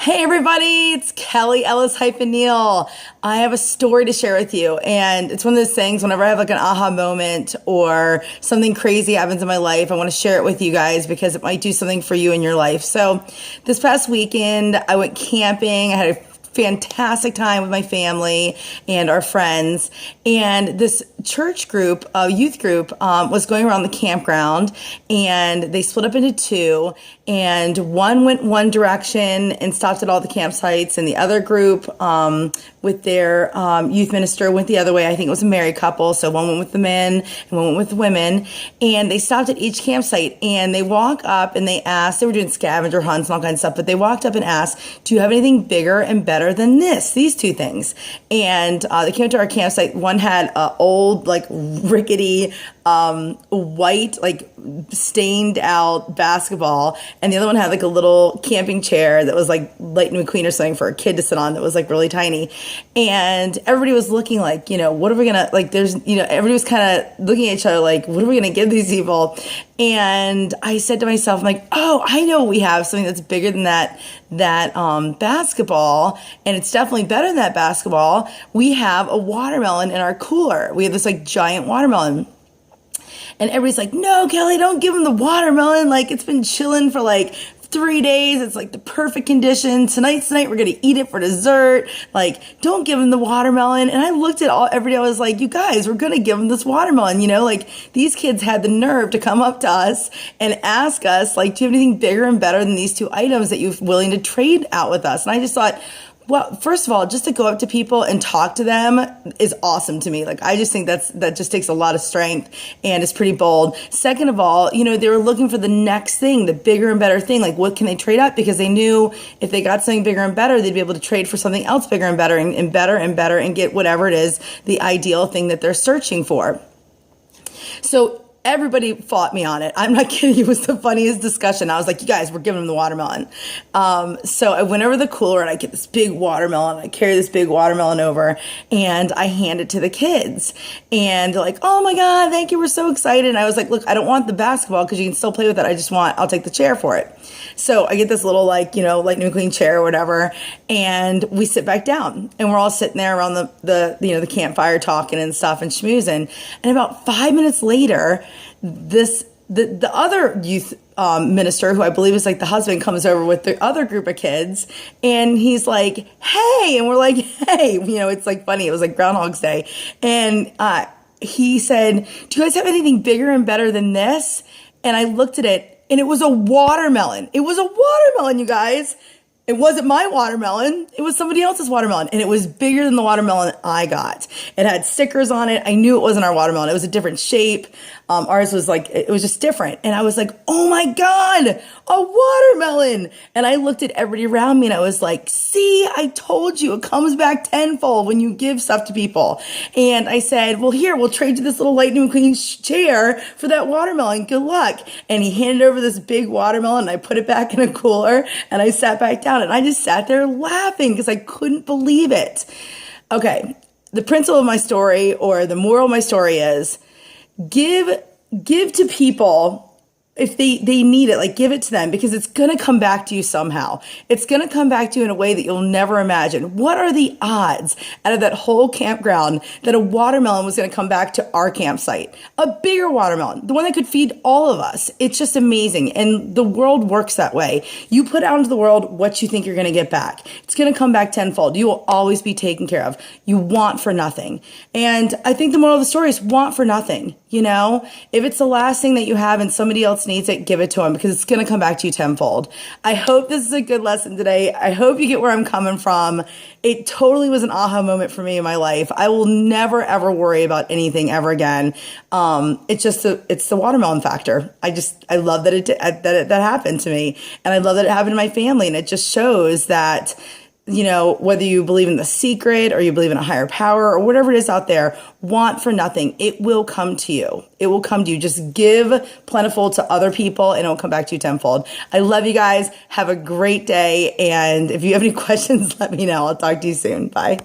Hey everybody, it's Kelly Ellis-Neal. I have a story to share with you, and it's one of those things whenever I have like an aha moment or something crazy happens in my life, I want to share it with you guys because it might do something for you in your life. So this past weekend, I went camping. I had a fantastic time with my family and our friends, and this church group, youth group, was going around the campground, and they split up into two, and one went one direction and stopped at all the campsites, and the other group with their youth minister went the other way. I think it was a married couple, so one went with the men and one went with the women, and they stopped at each campsite, and they walk up and they asked, they were doing scavenger hunts and all kinds of stuff, but they walked up and asked, do you have anything bigger and better than these two things? And they came to our campsite. One had a old, like, rickety, white, like, stained out basketball, and the other one had like a little camping chair that was like Lightning McQueen or something for a kid to sit on that was like really tiny. And everybody was looking like, what are we gonna, like, there's, everybody was kind of looking at each other like, what are we gonna give these people? And I said to myself, I'm like, oh, I know we have something that's bigger than that basketball, and it's definitely better than that basketball. We have a watermelon in our cooler. We have this like giant watermelon. And everybody's like, no, Kelly, don't give them the watermelon. Like, it's been chilling for like 3 days. It's like the perfect condition. Tonight's the night. We're going to eat it for dessert. Like, don't give them the watermelon. And I looked at everybody. I was like, you guys, we're going to give them this watermelon. Like, these kids had the nerve to come up to us and ask us, like, do you have anything bigger and better than these two items that you're willing to trade out with us? And I just thought, well, first of all, just to go up to people and talk to them is awesome to me. Like, I just think that just takes a lot of strength and it's pretty bold. Second of all, they were looking for the next thing, the bigger and better thing. Like, what can they trade up? Because they knew if they got something bigger and better, they'd be able to trade for something else bigger and better and better and better and get whatever it is, the ideal thing that they're searching for. So everybody fought me on it. I'm not kidding. It was the funniest discussion. I was like, you guys, we're giving them the watermelon. So I went over to the cooler and I get this big watermelon. I carry this big watermelon over and I hand it to the kids. And they're like, oh my God, thank you. We're so excited. And I was like, look, I don't want the basketball because you can still play with it. I'll take the chair for it. So I get this little, like, Lightning McQueen chair or whatever. And we sit back down and we're all sitting there around the campfire talking and stuff and schmoozing. And about 5 minutes later, the other youth minister, who I believe is like the husband, comes over with the other group of kids, and he's like, hey, and we're like, hey, it's like funny. It was like Groundhog's Day. And he said, do you guys have anything bigger and better than this? And I looked at it, and it was a watermelon. It was a watermelon, you guys. It wasn't my watermelon. It was somebody else's watermelon. And it was bigger than the watermelon I got. It had stickers on it. I knew it wasn't our watermelon. It was a different shape. Ours was like, it was just different. And I was like, oh my God, a watermelon. And I looked at everybody around me and I was like, see, I told you, it comes back tenfold when you give stuff to people. And I said, well, here, we'll trade you this little Lightning McQueen chair for that watermelon. Good luck. And he handed over this big watermelon and I put it back in a cooler and I sat back down and I just sat there laughing because I couldn't believe it. Okay. The principle of my story, or the moral of my story, is give to people if they need it. Like, give it to them, because it's going to come back to you somehow. It's going to come back to you in a way that you'll never imagine. What are the odds out of that whole campground that a watermelon was going to come back to our campsite? A bigger watermelon, the one that could feed all of us. It's just amazing. And the world works that way. You put out into the world what you think you're going to get back. It's going to come back tenfold. You will always be taken care of. You want for nothing. And I think the moral of the story is want for nothing. If it's the last thing that you have and somebody else needs it, give it to them, because it's going to come back to you tenfold. I hope this is a good lesson today. I hope you get where I'm coming from. It totally was an aha moment for me in my life. I will never, ever worry about anything ever again. It's the watermelon factor. I love that that happened to me, and I love that it happened to my family. And it just shows that, whether you believe in the secret or you believe in a higher power or whatever it is out there, want for nothing. It will come to you. It will come to you. Just give plentiful to other people and it will come back to you tenfold. I love you guys. Have a great day. And if you have any questions, let me know. I'll talk to you soon. Bye.